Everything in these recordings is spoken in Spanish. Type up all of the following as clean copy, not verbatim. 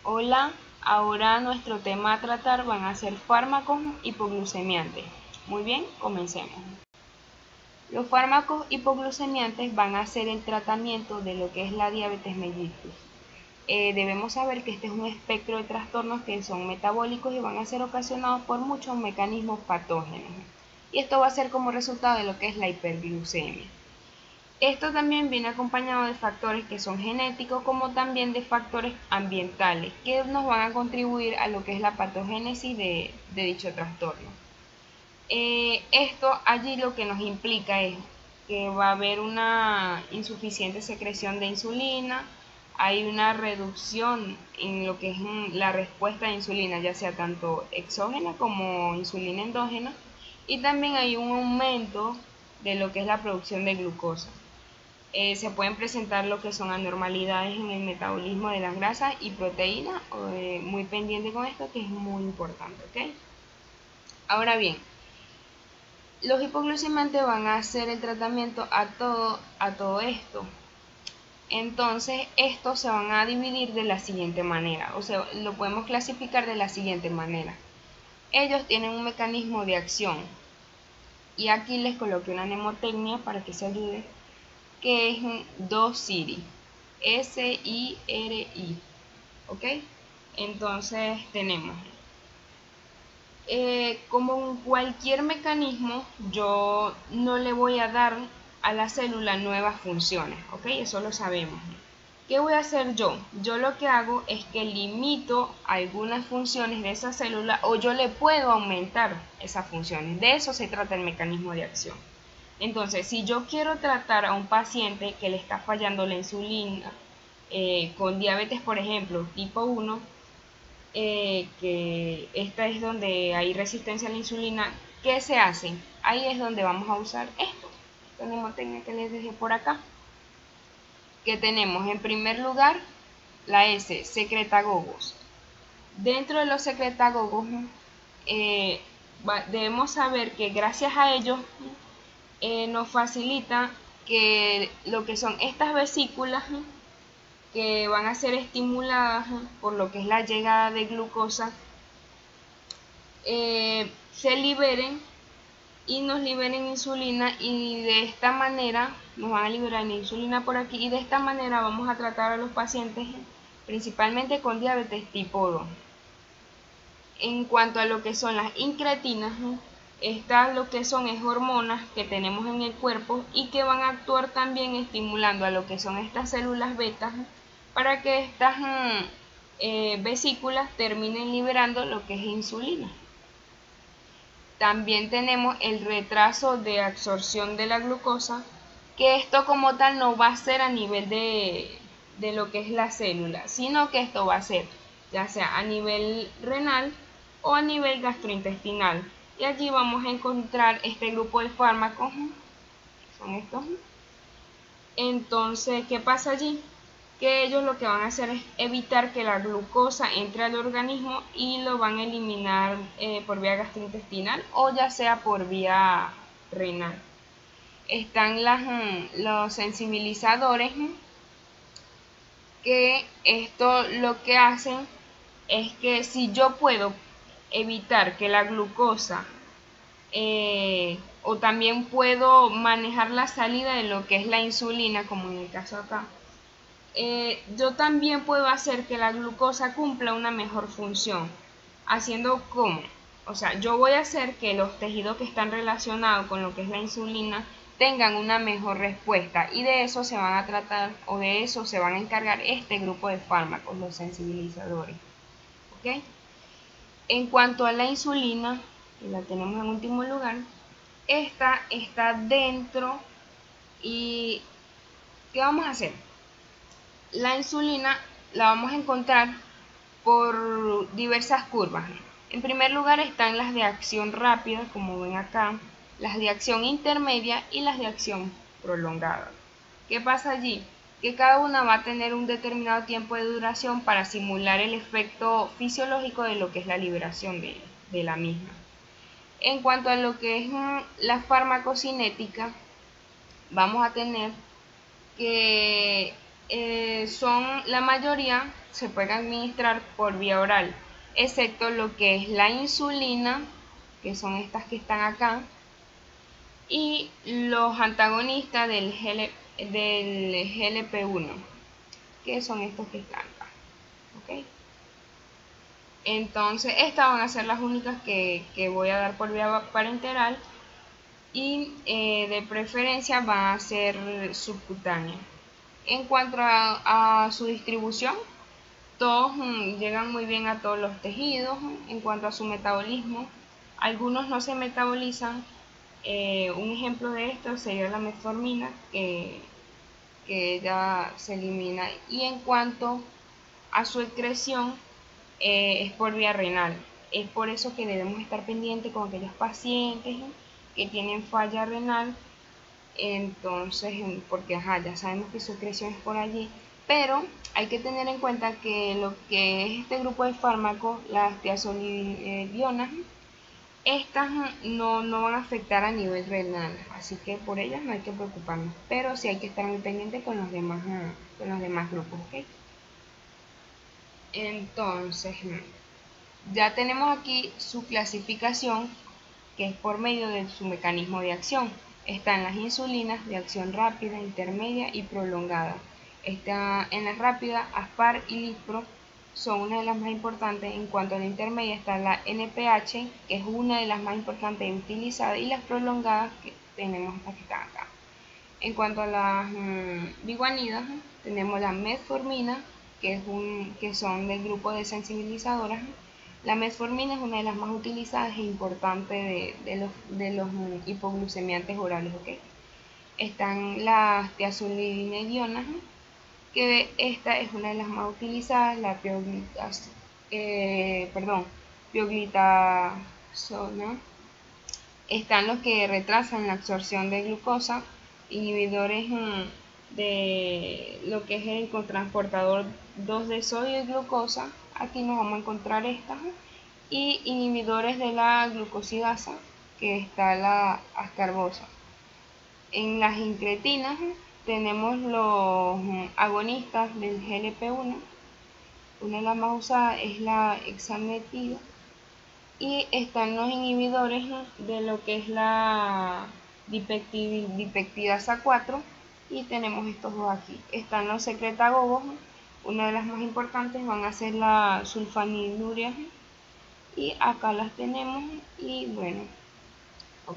Hola, ahora nuestro tema a tratar van a ser fármacos hipoglucemiantes. Muy bien, comencemos. Los fármacos hipoglucemiantes van a ser el tratamiento de lo que es la diabetes mellitus. Debemos saber que este es un espectro de trastornos que son metabólicos y van a ser ocasionados por muchos mecanismos patógenos. Y esto va a ser como resultado de lo que es la hiperglucemia. Esto también viene acompañado de factores que son genéticos como también de factores ambientales que nos van a contribuir a lo que es la patogénesis de dicho trastorno. Esto allí lo que nos implica es que va a haber una insuficiente secreción de insulina, hay una reducción en lo que es la respuesta de insulina, ya sea tanto exógena como insulina endógena, y también hay un aumento de lo que es la producción de glucosa. Se pueden presentar lo que son anormalidades en el metabolismo de las grasas y proteínas, muy pendiente con esto que es muy importante, ¿ok? Ahora bien, los hipoglucemiantes van a hacer el tratamiento a todo esto. Entonces, estos se van a dividir de la siguiente manera, o sea, lo podemos clasificar de la siguiente manera. Ellos tienen un mecanismo de acción, y aquí les coloqué una mnemotecnia para que se ayude, que es un DOSIRI, SIRI, ¿ok? Entonces tenemos, como en cualquier mecanismo, yo no le voy a dar a la célula nuevas funciones, ¿ok? Eso lo sabemos. ¿Qué voy a hacer yo? Yo lo que hago es que limito algunas funciones de esa célula o yo le puedo aumentar esas funciones. De eso se trata el mecanismo de acción. Entonces, si yo quiero tratar a un paciente que le está fallando la insulina, con diabetes, por ejemplo, tipo 1, que esta es donde hay resistencia a la insulina, ¿qué se hace? Ahí es donde vamos a usar esto. Esta mnemotecnia que les dejé por acá. Que tenemos en primer lugar la S, secretagogos. Dentro de los secretagogos debemos saber que gracias a ellos nos facilita que lo que son estas vesículas que van a ser estimuladas por lo que es la llegada de glucosa se liberen y nos liberen insulina, y de esta manera nos van a liberar insulina por aquí, y de esta manera vamos a tratar a los pacientes principalmente con diabetes tipo 2. En cuanto a lo que son las incretinas, estas lo que son es hormonas que tenemos en el cuerpo y que van a actuar también estimulando a lo que son estas células beta para que estas vesículas terminen liberando lo que es insulina. También tenemos el retraso de absorción de la glucosa, que esto como tal no va a ser a nivel de lo que es la célula, sino que esto va a ser ya sea a nivel renal o a nivel gastrointestinal. Y allí vamos a encontrar este grupo de fármacos, son estos. Entonces, ¿qué pasa allí? Que ellos lo que van a hacer es evitar que la glucosa entre al organismo y lo van a eliminar por vía gastrointestinal o ya sea por vía renal. Están los sensibilizadores, que esto lo que hacen es que si yo puedo evitar que la glucosa o también puedo manejar la salida de lo que es la insulina, como en el caso acá, yo también puedo hacer que la glucosa cumpla una mejor función. Haciendo como, o sea, yo voy a hacer que los tejidos que están relacionados con lo que es la insulina tengan una mejor respuesta, y de eso se van a tratar, o de eso se van a encargar este grupo de fármacos, los sensibilizadores. ¿Ok? En cuanto a la insulina, que la tenemos en último lugar, esta está dentro. ¿Y qué vamos a hacer? La insulina la vamos a encontrar por diversas curvas. En primer lugar están las de acción rápida, como ven acá, las de acción intermedia y las de acción prolongada. ¿Qué pasa allí? Que cada una va a tener un determinado tiempo de duración para simular el efecto fisiológico de lo que es la liberación de la misma. En cuanto a lo que es la farmacocinética, vamos a tener que la mayoría se pueden administrar por vía oral, excepto lo que es la insulina, que son estas que están acá, y los antagonistas del GLP-1, que son estos que están acá. ¿Okay? Entonces estas van a ser las únicas que voy a dar por vía parenteral, y de preferencia van a ser subcutáneas. En cuanto a su distribución, todos llegan muy bien a todos los tejidos. En cuanto a su metabolismo, algunos no se metabolizan. Un ejemplo de esto sería la metformina, que ya se elimina. Y en cuanto a su excreción, es por vía renal. Es por eso que debemos estar pendientes con aquellos pacientes que tienen falla renal. Entonces, porque ya sabemos que su excreción es por allí, pero hay que tener en cuenta que lo que es este grupo de fármacos, las tiazolidionas, estas no van a afectar a nivel renal, así que por ellas no hay que preocuparnos, pero sí hay que estar muy pendiente con los demás grupos, ¿ok? Entonces, ya tenemos aquí su clasificación, que es por medio de su mecanismo de acción. Están las insulinas de acción rápida, intermedia y prolongada. En la rápida, Aspar y Lispro son una de las más importantes. En cuanto a la intermedia está la NPH, que es una de las más importantes y utilizadas, y las prolongadas, que tenemos estas que están acá. En cuanto a las biguanidas, tenemos la metformina, que son del grupo de sensibilizadoras. La metformina es una de las más utilizadas e importantes de los hipoglucemiantes orales. ¿Okay? Están las tiazolidinedionas, que esta es una de las más utilizadas, la pioglitazona. Están los que retrasan la absorción de glucosa, inhibidores de lo que es el cotransportador 2 de sodio y glucosa. Aquí nos vamos a encontrar estas, y inhibidores de la glucosidasa, que está la ascarbosa. En las incretinas tenemos los agonistas del GLP-1. Una de las más usadas es la hexametida, y están los inhibidores de lo que es la dipeptidasa 4, y tenemos estos dos aquí. Están los secretagogos, una de las más importantes van a ser la sulfanilurea, y acá las tenemos. Y bueno,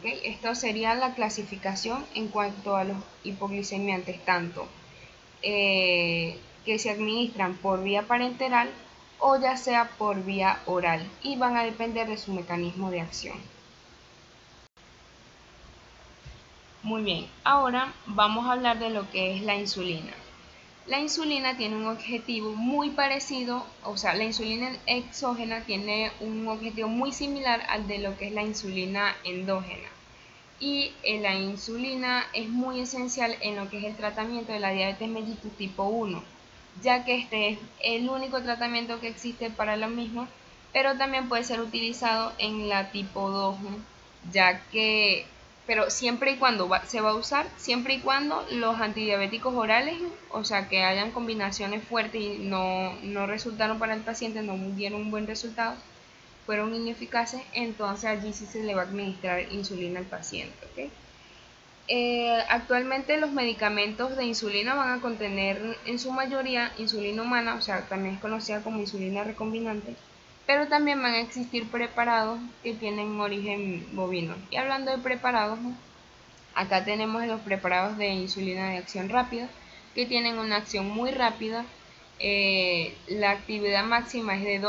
esto sería la clasificación en cuanto a los hipoglicemiantes, tanto que se administran por vía parenteral o ya sea por vía oral, y van a depender de su mecanismo de acción. Muy bien, ahora vamos a hablar de lo que es la insulina. La insulina tiene un objetivo muy parecido, o sea, la insulina exógena tiene un objetivo muy similar al de lo que es la insulina endógena. Y la insulina es muy esencial en lo que es el tratamiento de la diabetes mellitus tipo 1, ya que este es el único tratamiento que existe para lo mismo, pero también puede ser utilizado en la tipo 2, ya que, pero siempre y cuando se va a usar, siempre y cuando los antidiabéticos orales, o sea, que hayan combinaciones fuertes y no resultaron para el paciente, no dieron un buen resultado, fueron ineficaces, entonces allí sí se le va a administrar insulina al paciente. ¿Okay? Actualmente los medicamentos de insulina van a contener en su mayoría insulina humana, o sea, también es conocida como insulina recombinante, pero también van a existir preparados que tienen origen bovino. Y hablando de preparados, acá tenemos los preparados de insulina de acción rápida, que tienen una acción muy rápida. La actividad máxima es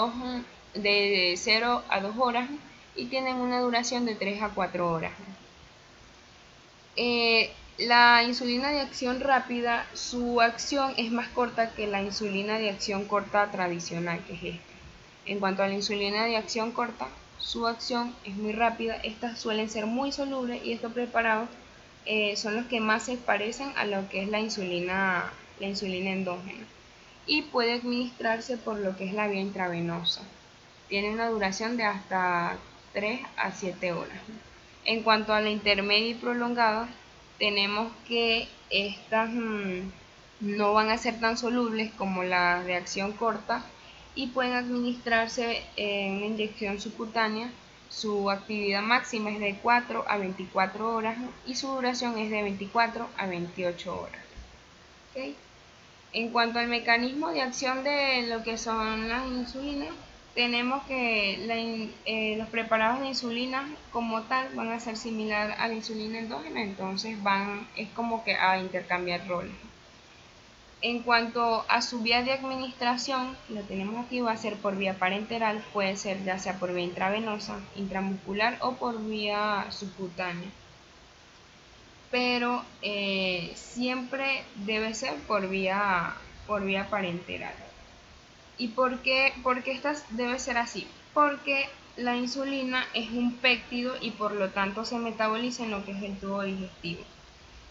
de 0 a 2 horas, y tienen una duración de 3 a 4 horas. La insulina de acción rápida, su acción es más corta que la insulina de acción corta tradicional, que es esta. En cuanto a la insulina de acción corta, su acción es muy rápida. Estas suelen ser muy solubles, y estos preparados son los que más se parecen a lo que es la insulina endógena, y puede administrarse por lo que es la vía intravenosa. Tiene una duración de hasta 3 a 7 horas. En cuanto a la intermedia y prolongada, tenemos que estas no van a ser tan solubles como la de acción corta y pueden administrarse en una inyección subcutánea. Su actividad máxima es de 4 a 24 horas y su duración es de 24 a 28 horas. ¿Okay? En cuanto al mecanismo de acción de lo que son las insulinas, tenemos que los preparados de insulina como tal van a ser similar a la insulina endógena, entonces es como que a intercambiar roles. En cuanto a su vía de administración, lo tenemos aquí, va a ser por vía parenteral, puede ser ya sea por vía intravenosa, intramuscular o por vía subcutánea. Pero siempre debe ser por vía parenteral. ¿Y por qué esta debe ser así? Porque la insulina es un péptido y por lo tanto se metaboliza en lo que es el tubo digestivo.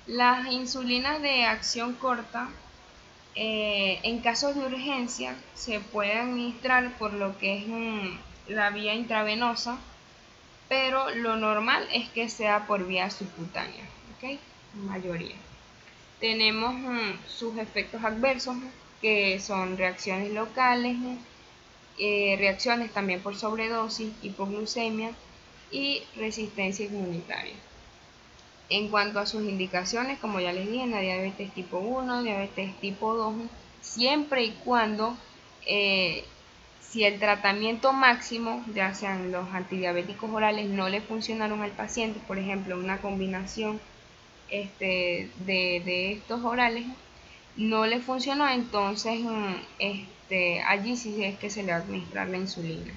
Las insulinas de acción corta, en casos de urgencia, se puede administrar por lo que es la vía intravenosa, pero lo normal es que sea por vía subcutánea, ¿ok? Mayoría. Tenemos sus efectos adversos, que son reacciones locales, reacciones también por sobredosis, hipoglucemia y resistencia inmunitaria. En cuanto a sus indicaciones, como ya les dije, en la diabetes tipo 1, diabetes tipo 2, siempre y cuando si el tratamiento máximo, ya sean los antidiabéticos orales, no le funcionaron al paciente, por ejemplo, una combinación de estos orales, no le funcionó, entonces allí sí es que se le va a administrar la insulina.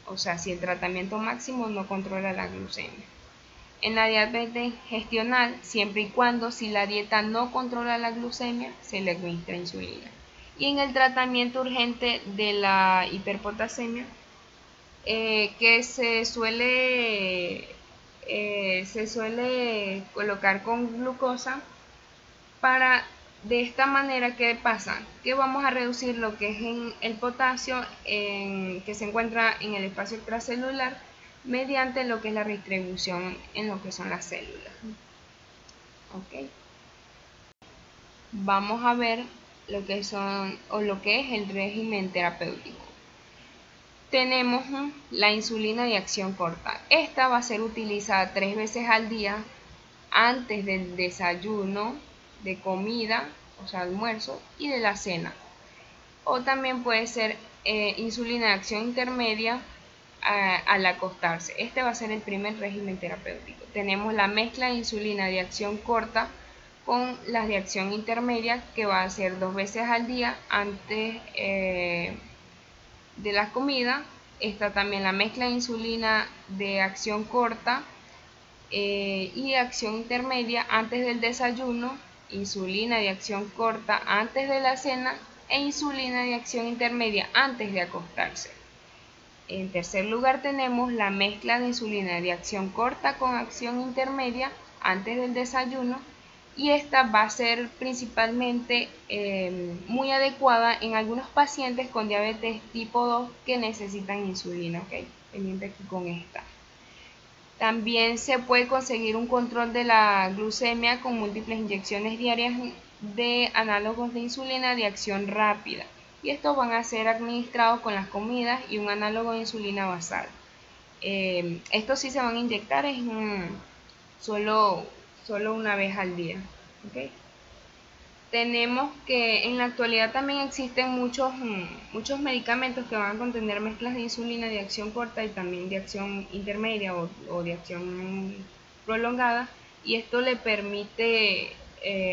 O sea, si el tratamiento máximo no controla la glucemia. En la diabetes gestional, siempre y cuando si la dieta no controla la glucemia, se le administra insulina. Y en el tratamiento urgente de la hiperpotasemia, que se suele colocar con glucosa para de esta manera. ¿Qué pasa? Que vamos a reducir lo que es el potasio que se encuentra en el espacio extracelular mediante lo que es la distribución en lo que son las células. ¿Okay? Vamos a ver lo que es el régimen terapéutico. Tenemos la insulina de acción corta. Esta va a ser utilizada 3 veces al día antes del desayuno, de comida, o sea, almuerzo, y de la cena. O también puede ser insulina de acción intermedia al acostarse. Este va a ser el primer régimen terapéutico. Tenemos la mezcla de insulina de acción corta con las de acción intermedia, que va a ser 2 veces al día antes de la comida. Está también la mezcla de insulina de acción corta y de acción intermedia antes del desayuno, insulina de acción corta antes de la cena e insulina de acción intermedia antes de acostarse. En tercer lugar tenemos la mezcla de insulina de acción corta con acción intermedia antes del desayuno, y esta va a ser principalmente muy adecuada en algunos pacientes con diabetes tipo 2 que necesitan insulina, ¿ok? Pendiente aquí con esta. También se puede conseguir un control de la glucemia con múltiples inyecciones diarias de análogos de insulina de acción rápida, y estos van a ser administrados con las comidas y un análogo de insulina basal. Estos sí se van a inyectar solo una vez al día. ¿Okay? Tenemos que en la actualidad también existen muchos medicamentos que van a contener mezclas de insulina de acción corta y también de acción intermedia o de acción prolongada, y esto le permite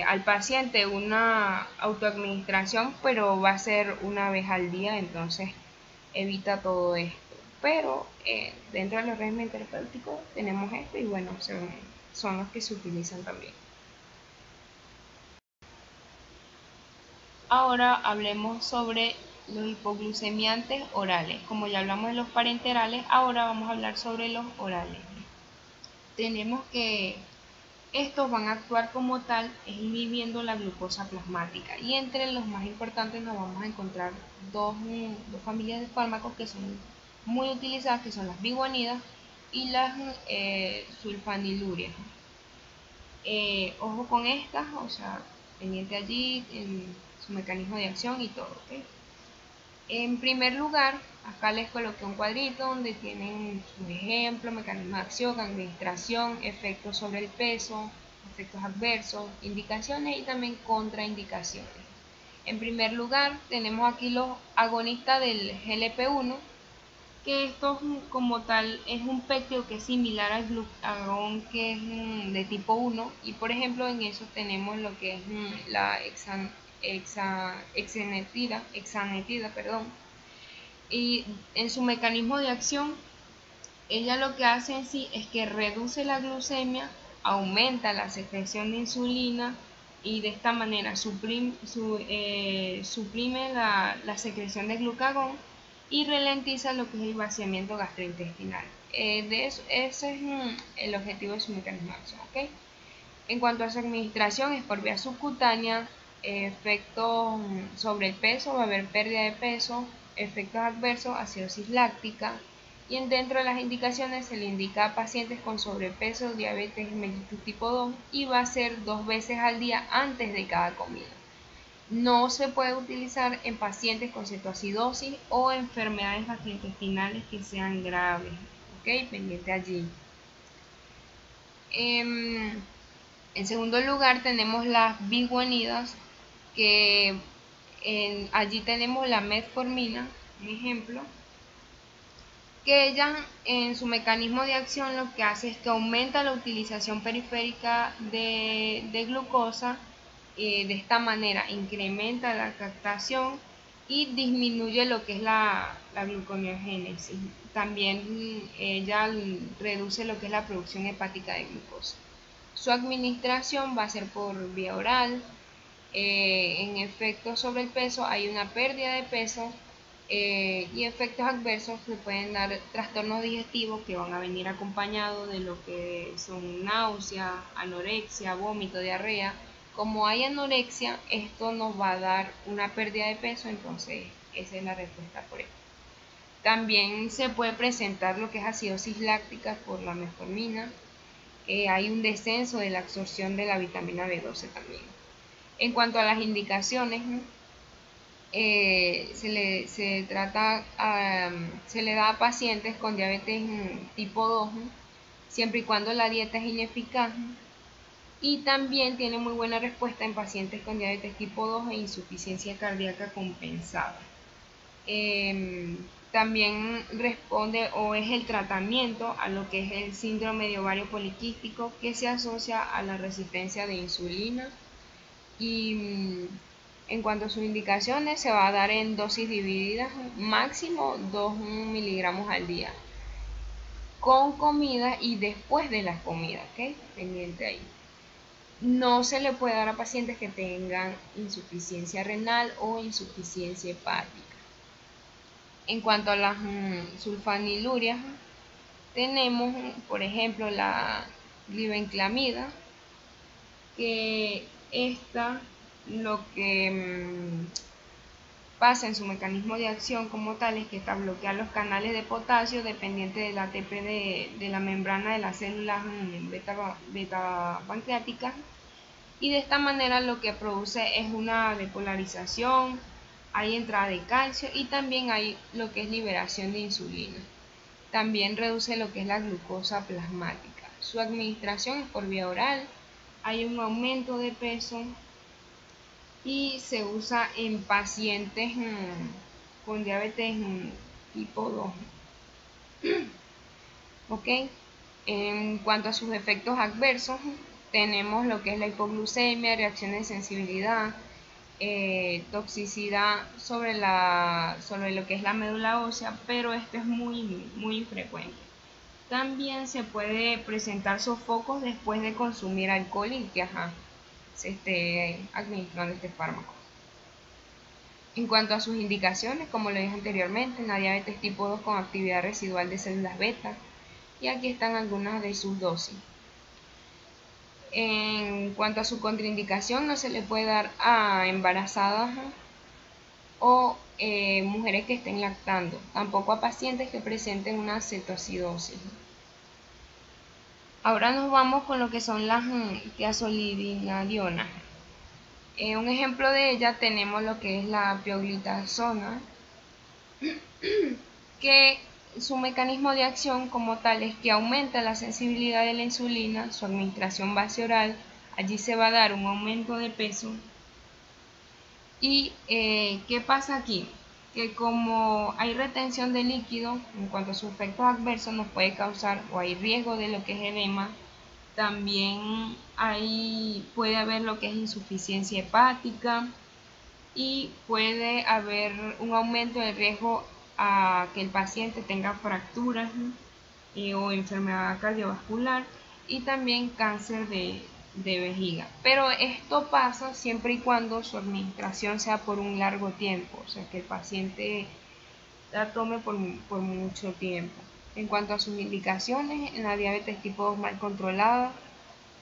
al paciente una autoadministración, pero va a ser una vez al día, entonces evita todo esto. Pero dentro de los regímenes terapéuticos tenemos esto, y bueno, son los que se utilizan también. Ahora hablemos sobre los hipoglucemiantes orales. Como ya hablamos de los parenterales, ahora vamos a hablar sobre los orales. Tenemos que estos van a actuar como tal, inhibiendo la glucosa plasmática. Y entre los más importantes nos vamos a encontrar dos familias de fármacos que son muy utilizadas, que son las biguanidas y las sulfanilurias. Ojo con estas, o sea, pendiente allí en su mecanismo de acción y todo, ¿ok? En primer lugar, acá les coloqué un cuadrito donde tienen su ejemplo, mecanismo de acción, administración, efectos sobre el peso, efectos adversos, indicaciones y también contraindicaciones. En primer lugar, tenemos aquí los agonistas del GLP-1, que esto como tal es un péptido que es similar al glucagón, que es de tipo 1, y por ejemplo en eso tenemos lo que es la hexanetida, perdón. Y en su mecanismo de acción, ella lo que hace en sí es que reduce la glucemia, aumenta la secreción de insulina y de esta manera suprime la secreción de glucagón y ralentiza lo que es el vaciamiento gastrointestinal. Ese es el objetivo de su mecanismo de acción, ¿ok? En cuanto a su administración, es por vía subcutánea, efectos sobre el peso, va a haber pérdida de peso, efectos adversos, acidosis láctica, y dentro de las indicaciones se le indica a pacientes con sobrepeso, diabetes mellitus tipo 2 y va a ser 2 veces al día antes de cada comida. No se puede utilizar en pacientes con cetoacidosis o enfermedades gastrointestinales que sean graves, ¿ok? Pendiente allí. En segundo lugar tenemos las biguanidas, que allí tenemos la metformina, un ejemplo, que ella en su mecanismo de acción lo que hace es que aumenta la utilización periférica de glucosa, de esta manera incrementa la captación y disminuye lo que es la gluconeogénesis. También ella reduce lo que es la producción hepática de glucosa. Su administración va a ser por vía oral. En efectos sobre el peso hay una pérdida de peso y efectos adversos que pueden dar trastornos digestivos que van a venir acompañados de lo que son náuseas, anorexia, vómito, diarrea. Como hay anorexia, esto nos va a dar una pérdida de peso, entonces esa es la respuesta por esto. También se puede presentar lo que es acidosis láctica por la metformina. Hay un descenso de la absorción de la vitamina B12 también. En cuanto a las indicaciones, se le da a pacientes con diabetes tipo 2, siempre y cuando la dieta es ineficaz, y también tiene muy buena respuesta en pacientes con diabetes tipo 2 e insuficiencia cardíaca compensada. También responde o es el tratamiento a lo que es el síndrome de ovario poliquístico, que se asocia a la resistencia de insulina. Y en cuanto a sus indicaciones, se va a dar en dosis divididas, máximo 2 miligramos al día, con comida y después de las comidas, ¿ok? Pendiente ahí. No se le puede dar a pacientes que tengan insuficiencia renal o insuficiencia hepática. En cuanto a las sulfanilurias, tenemos, por ejemplo, la glibenclamida, que esta lo que pasa en su mecanismo de acción como tal es que esta bloquea los canales de potasio dependiente del ATP de la membrana de las células beta pancreáticas, y de esta manera lo que produce es una depolarización, hay entrada de calcio y también hay lo que es liberación de insulina. También reduce lo que es la glucosa plasmática. Su administración es por vía oral, hay un aumento de peso y se usa en pacientes con diabetes tipo 2. ¿Ok? En cuanto a sus efectos adversos, tenemos lo que es la hipoglucemia, reacciones de sensibilidad, toxicidad sobre lo que es la médula ósea, pero esto es muy infrecuente. También se puede presentar sofocos después de consumir alcohol y que se esté administrando este fármaco. En cuanto a sus indicaciones, como lo dije anteriormente, la diabetes tipo 2 con actividad residual de células beta, y aquí están algunas de sus dosis. En cuanto a su contraindicación, no se le puede dar a embarazadas o mujeres que estén lactando, tampoco a pacientes que presenten una cetoacidosis. Ahora nos vamos con lo que son las tiazolidinadionas. Un ejemplo de ella tenemos lo que es la pioglitazona, que su mecanismo de acción como tal es que aumenta la sensibilidad de la insulina, su administración base oral, allí se va a dar un aumento de peso. ¿Y qué pasa aquí? Que como hay retención de líquido, en cuanto a sus efectos adversos nos puede causar o hay riesgo de lo que es edema, también puede haber lo que es insuficiencia hepática y puede haber un aumento del riesgo a que el paciente tenga fracturas o enfermedad cardiovascular y también cáncer de vejiga. Pero esto pasa siempre y cuando su administración sea por un largo tiempo, o sea que el paciente la tome por mucho tiempo. En cuanto a sus indicaciones, en la diabetes tipo 2 mal controlada,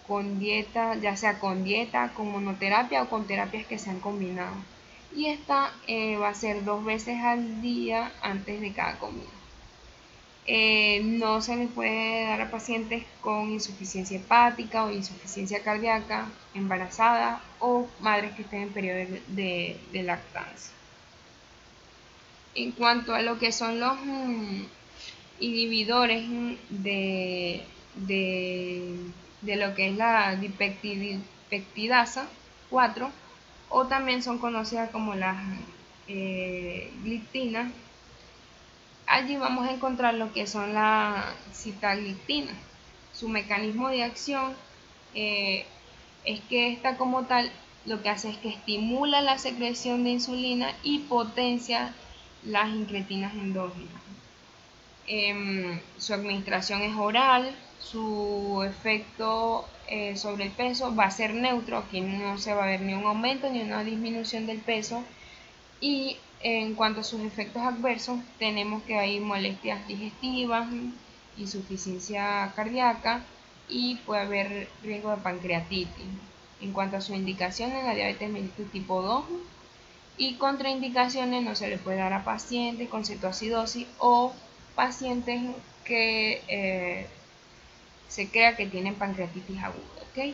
con dieta, ya sea con dieta, con monoterapia o con terapias que se han combinado. Y esta va a ser 2 veces al día antes de cada comida. No se le puede dar a pacientes con insuficiencia hepática o insuficiencia cardíaca, embarazadas o madres que estén en periodo de lactancia. En cuanto a lo que son los inhibidores de lo que es la dipeptidasa 4, o también son conocidas como las gliptinas, allí vamos a encontrar lo que son la sitagliptina. Su mecanismo de acción es que esta como tal lo que hace es que estimula la secreción de insulina y potencia las incretinas endógenas. Su administración es oral, su efecto sobre el peso va a ser neutro, aquí no se va a ver ni un aumento ni una disminución del peso. Y en cuanto a sus efectos adversos, tenemos que hay molestias digestivas, insuficiencia cardíaca y puede haber riesgo de pancreatitis. En cuanto a sus indicaciones, la diabetes mellitus tipo 2 y contraindicaciones, no se le puede dar a pacientes con cetoacidosis o pacientes que se crea que tienen pancreatitis aguda. ¿Okay?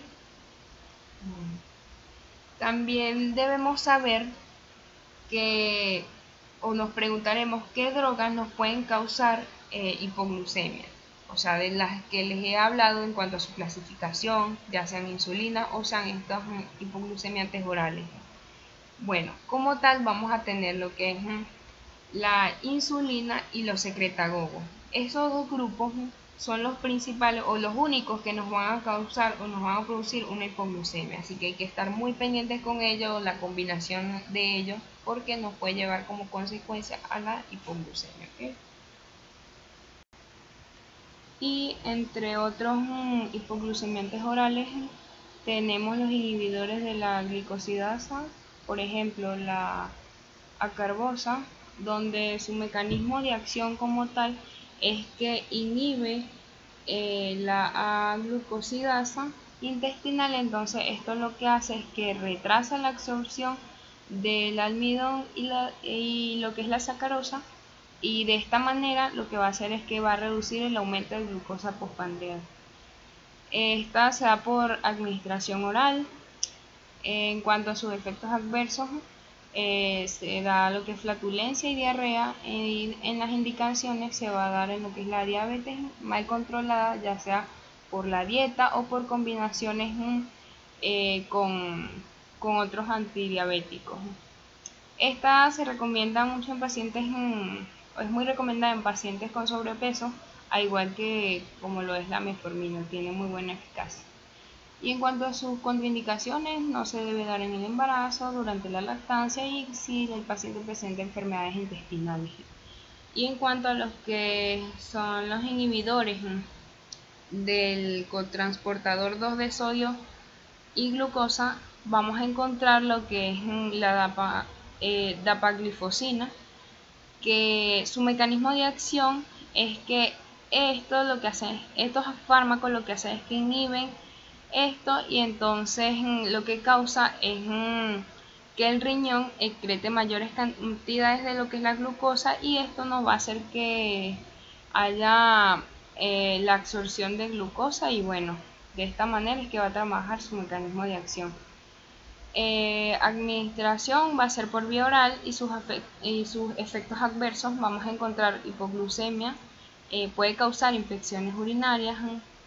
También debemos saber que, o nos preguntaremos qué drogas nos pueden causar hipoglucemia, o sea, de las que les he hablado en cuanto a su clasificación, ya sean insulina o sean estos hipoglucemiantes orales. Bueno, como tal vamos a tener lo que es la insulina y los secretagogos. Esos dos grupos son los principales o los únicos que nos van a causar o nos van a producir una hipoglucemia, así que hay que estar muy pendientes con ellos, la combinación de ellos, porque nos puede llevar como consecuencia a la hipoglucemia. ¿Okay? Y entre otros hipoglucemiantes orales tenemos los inhibidores de la glicosidasa, por ejemplo la acarbosa, donde su mecanismo de acción como tal es que inhibe la glucosidasa intestinal. Entonces esto lo que hace es que retrasa la absorción del almidón y lo que es la sacarosa, y de esta manera lo que va a hacer es que va a reducir el aumento de glucosa postprandial. Esta se da por administración oral. En cuanto a sus efectos adversos, se da lo que es flatulencia y diarrea. En las indicaciones se va a dar en lo que es la diabetes mal controlada, ya sea por la dieta o por combinaciones con otros antidiabéticos. Esta se recomienda mucho en pacientes, es muy recomendada en pacientes con sobrepeso, al igual que como lo es la metformina, tiene muy buena eficacia. Y en cuanto a sus contraindicaciones, no se debe dar en el embarazo, durante la lactancia y si el paciente presenta enfermedades intestinales. Y en cuanto a los que son los inhibidores del cotransportador 2 de sodio y glucosa, vamos a encontrar lo que es la dapaglifosina, que su mecanismo de acción es que estos fármacos lo que hacen es que inhiben esto, y entonces lo que causa es que el riñón excrete mayores cantidades de lo que es la glucosa, y esto nos va a hacer que haya la absorción de glucosa, y bueno, de esta manera es que va a trabajar su mecanismo de acción. Administración va a ser por vía oral y sus efectos adversos vamos a encontrar hipoglucemia, puede causar infecciones urinarias,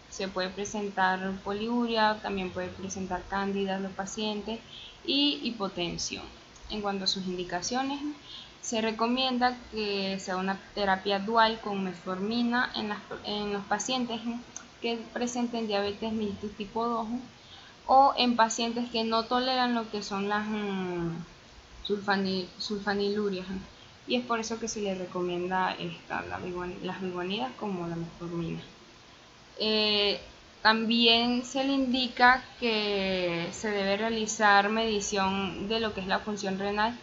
se puede presentar poliuria, también puede presentar cándida en los pacientes y hipotensión. En cuanto a sus indicaciones, se recomienda que sea una terapia dual con metformina en los pacientes que presenten diabetes mellitus tipo 2 o en pacientes que no toleran lo que son las sulfanilurias. Y es por eso que se les recomienda las bigonidas como la metformina. También se le indica que se debe realizar medición de lo que es la función renal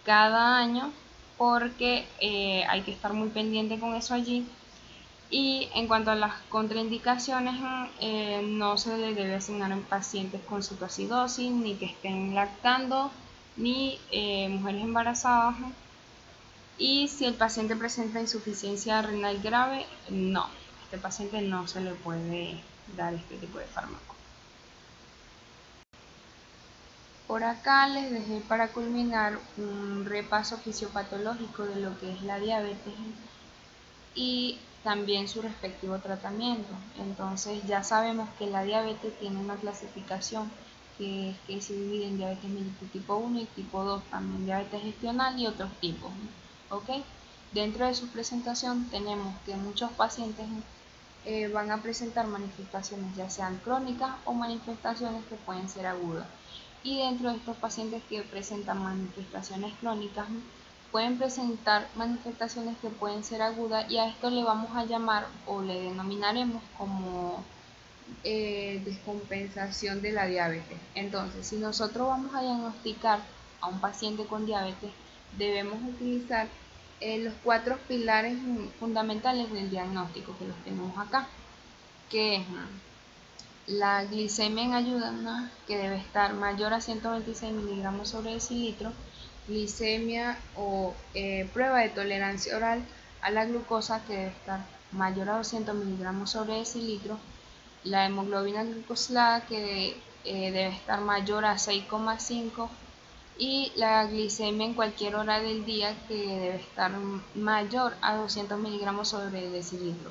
cada año porque hay que estar muy pendiente con eso allí. Y en cuanto a las contraindicaciones, no se le debe asignar en pacientes con cetoacidosis, ni que estén lactando, ni mujeres embarazadas. Y si el paciente presenta insuficiencia renal grave, no, este paciente no se le puede dar este tipo de fármaco. Por acá les dejé para culminar un repaso fisiopatológico de lo que es la diabetes y también su respectivo tratamiento. Entonces ya sabemos que la diabetes tiene una clasificación que se divide en diabetes mellitus tipo 1 y tipo 2, también diabetes gestional y otros tipos. ¿Okay? Dentro de su presentación tenemos que muchos pacientes van a presentar manifestaciones ya sean crónicas o manifestaciones que pueden ser agudas. Y dentro de estos pacientes que presentan manifestaciones crónicas, pueden presentar manifestaciones que pueden ser agudas y a esto le vamos a llamar o le denominaremos como descompensación de la diabetes. Entonces, si nosotros vamos a diagnosticar a un paciente con diabetes, debemos utilizar los 4 pilares fundamentales del diagnóstico que los tenemos acá, que es la glicemia en ayunas, que debe estar mayor a 126 miligramos sobre decilitro, glicemia o prueba de tolerancia oral a la glucosa, que debe estar mayor a 200 miligramos sobre decilitro, la hemoglobina glicosilada, que debe estar mayor a 6,5 y la glicemia en cualquier hora del día, que debe estar mayor a 200 miligramos sobre decilitro.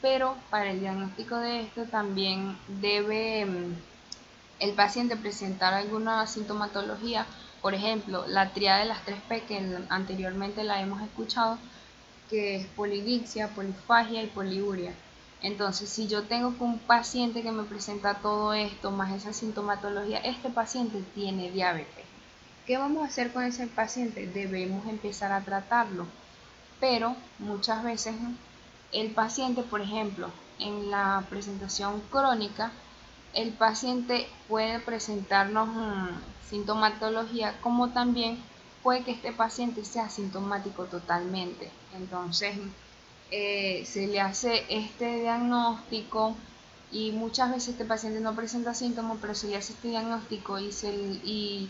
Pero para el diagnóstico de esto también debe el paciente presentar alguna sintomatología, por ejemplo, la tríada de las 3P que anteriormente la hemos escuchado, que es polidipsia, polifagia y poliuria. Entonces, si yo tengo un paciente que me presenta todo esto, más esa sintomatología, este paciente tiene diabetes. ¿Qué vamos a hacer con ese paciente? Debemos empezar a tratarlo, pero muchas veces el paciente, por ejemplo, en la presentación crónica, el paciente puede presentarnos sintomatología, como también puede que este paciente sea asintomático totalmente. Entonces, se le hace este diagnóstico y muchas veces este paciente no presenta síntomas, pero se le hace este diagnóstico y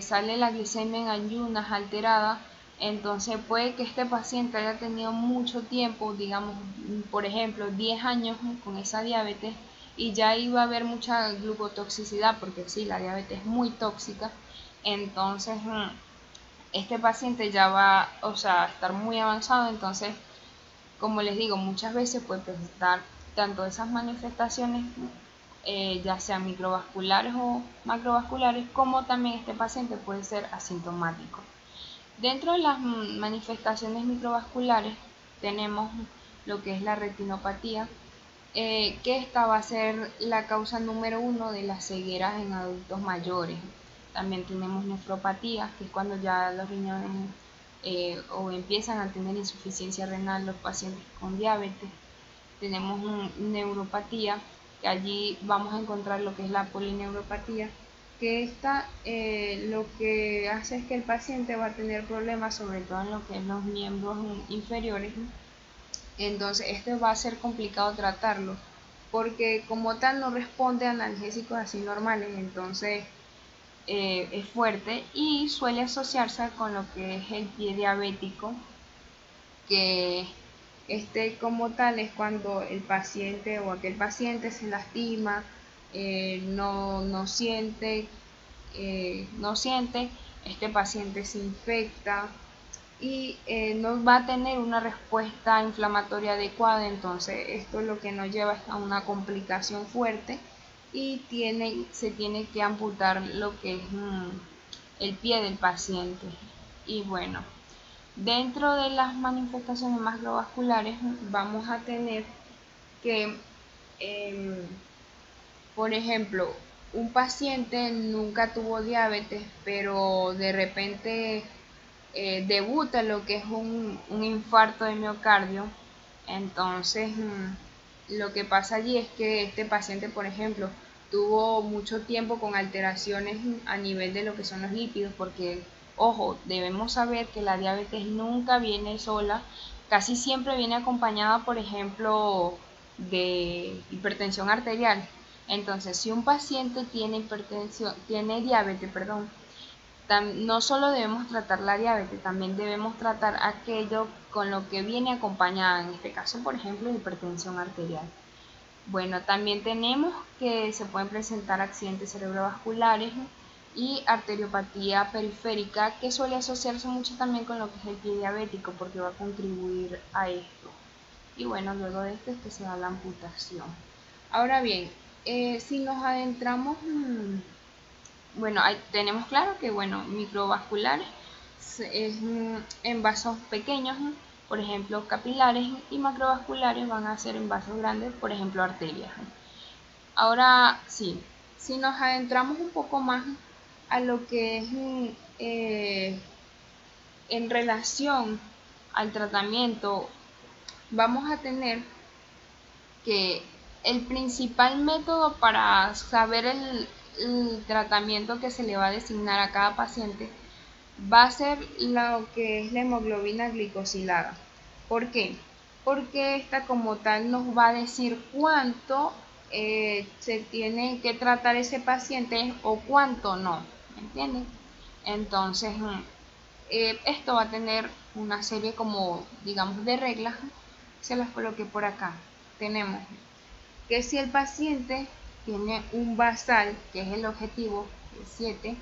sale la glicemia en ayunas alterada. Entonces puede que este paciente haya tenido mucho tiempo, digamos, por ejemplo, 10 años con esa diabetes y ya iba a haber mucha glucotoxicidad, porque sí, la diabetes es muy tóxica. Entonces este paciente ya va, o sea, a estar muy avanzado. Entonces, como les digo, muchas veces puede presentar tanto esas manifestaciones ya sean microvasculares o macrovasculares, como también este paciente puede ser asintomático. Dentro de las manifestaciones microvasculares tenemos lo que es la retinopatía, que esta va a ser la causa número 1 de las cegueras en adultos mayores. También tenemos nefropatía, que es cuando ya los riñones o empiezan a tener insuficiencia renal los pacientes con diabetes. Tenemos neuropatía, que allí vamos a encontrar lo que es la polineuropatía, que esta lo que hace es que el paciente va a tener problemas sobre todo en lo que es los miembros inferiores. Entonces este va a ser complicado tratarlo porque como tal no responde a analgésicos así normales. Entonces es fuerte y suele asociarse con lo que es el pie diabético, que como tal es cuando el paciente o aquel paciente se lastima, no siente no siente, este paciente se infecta y no va a tener una respuesta inflamatoria adecuada. Entonces esto es lo que nos lleva a una complicación fuerte y se tiene que amputar lo que es el pie del paciente. Y bueno, dentro de las manifestaciones macrovasculares vamos a tener que, por ejemplo, un paciente nunca tuvo diabetes, pero de repente debuta lo que es un infarto de miocardio. Entonces lo que pasa allí es que este paciente, por ejemplo, tuvo mucho tiempo con alteraciones a nivel de lo que son los lípidos, porque ojo, debemos saber que la diabetes nunca viene sola, casi siempre viene acompañada, por ejemplo, de hipertensión arterial. Entonces, si un paciente tiene diabetes, perdón, no solo debemos tratar la diabetes, también debemos tratar aquello con lo que viene acompañada, en este caso, por ejemplo, hipertensión arterial. Bueno, también tenemos que se pueden presentar accidentes cerebrovasculares y arteriopatía periférica, que suele asociarse mucho también con lo que es el pie diabético, porque va a contribuir a esto. Y bueno, luego de esto es que se da la amputación. Ahora bien, si nos adentramos, bueno, tenemos claro que, bueno, microvasculares es en vasos pequeños, por ejemplo capilares, y macrovasculares van a ser en vasos grandes, por ejemplo arterias. Ahora sí, si nos adentramos un poco más a lo que es en relación al tratamiento, vamos a tener que el principal método para saber el tratamiento que se le va a designar a cada paciente va a ser lo que es la hemoglobina glicosilada. ¿Por qué? Porque esta como tal nos va a decir cuánto se tiene que tratar ese paciente o cuánto no, ¿me entienden? Entonces esto va a tener una serie como digamos de reglas, se las coloqué por acá. Tenemos que si el paciente tiene un basal, que es el objetivo de 7,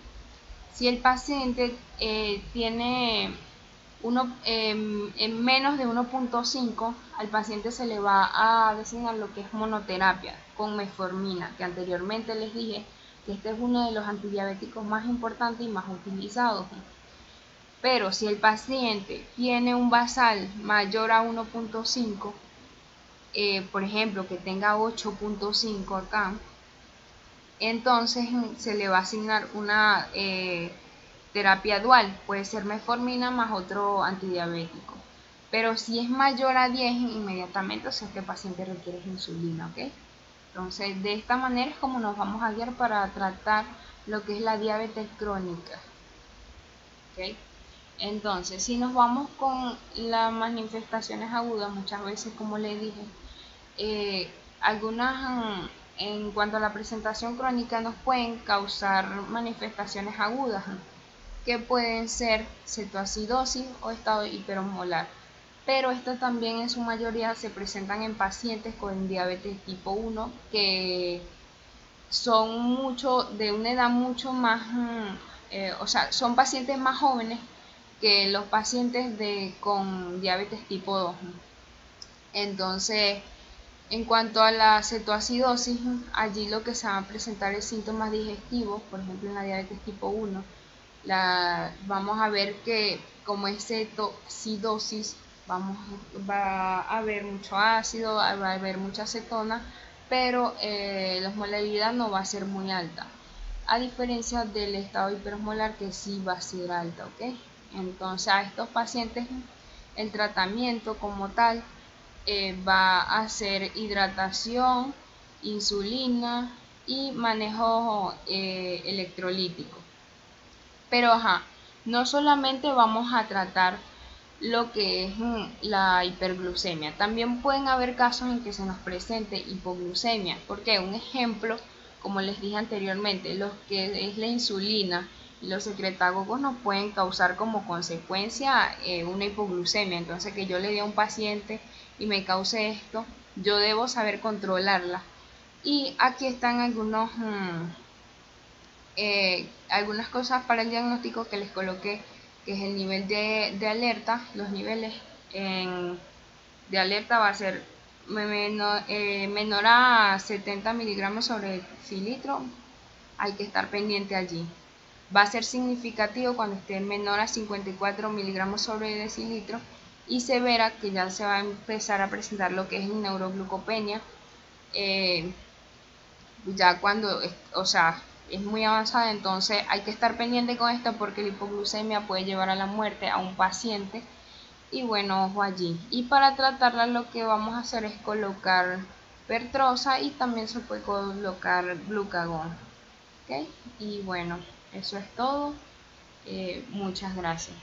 si el paciente tiene en menos de 1.5, al paciente se le va a designar lo que es monoterapia con metformina, que anteriormente les dije que este es uno de los antidiabéticos más importantes y más utilizados. Pero si el paciente tiene un basal mayor a 1.5, por ejemplo que tenga 8.5 acá, entonces se le va a asignar una terapia dual, puede ser metformina más otro antidiabético. Pero si es mayor a 10, inmediatamente, o sea, este paciente requiere insulina, ¿ok? Entonces, de esta manera es como nos vamos a guiar para tratar lo que es la diabetes crónica, ¿ok? Entonces, si nos vamos con las manifestaciones agudas, muchas veces, como les dije, algunas en cuanto a la presentación crónica nos pueden causar manifestaciones agudas, que pueden ser cetoacidosis o estado hiperosmolar, pero estas también en su mayoría se presentan en pacientes con diabetes tipo 1 que son de una edad mucho más, o sea, son pacientes más jóvenes que los pacientes con diabetes tipo 2. Entonces, en cuanto a la cetoacidosis, allí lo que se va a presentar es síntomas digestivos, por ejemplo en la diabetes tipo 1, vamos a ver que como es cetoacidosis, va a haber mucho ácido, va a haber mucha acetona, pero la osmolaridad no va a ser muy alta, a diferencia del estado hiperosmolar que sí va a ser alta, ¿ok? Entonces a estos pacientes el tratamiento como tal va a ser hidratación, insulina y manejo electrolítico. Pero no solamente vamos a tratar lo que es la hiperglucemia, también pueden haber casos en que se nos presente hipoglucemia, porque un ejemplo, como les dije anteriormente, lo que es la insulina y los secretagogos nos pueden causar como consecuencia una hipoglucemia. Entonces, que yo le dé a un paciente y me cause esto, yo debo saber controlarla. Y aquí están algunos Algunas cosas para el diagnóstico que les coloqué, que es el nivel de alerta. Los niveles de alerta va a ser menor a 70 miligramos sobre decilitro. Hay que estar pendiente allí. Va a ser significativo cuando esté menor a 54 miligramos sobre decilitro, y se verá que ya se va a empezar a presentar lo que es neuroglucopenia, ya cuando, o sea, es muy avanzada. Entonces hay que estar pendiente con esto, porque la hipoglucemia puede llevar a la muerte a un paciente. Y bueno, ojo allí. Y para tratarla lo que vamos a hacer es colocar pertrosa, y también se puede colocar glucagón. ¿Ok? Y bueno, eso es todo. Muchas gracias.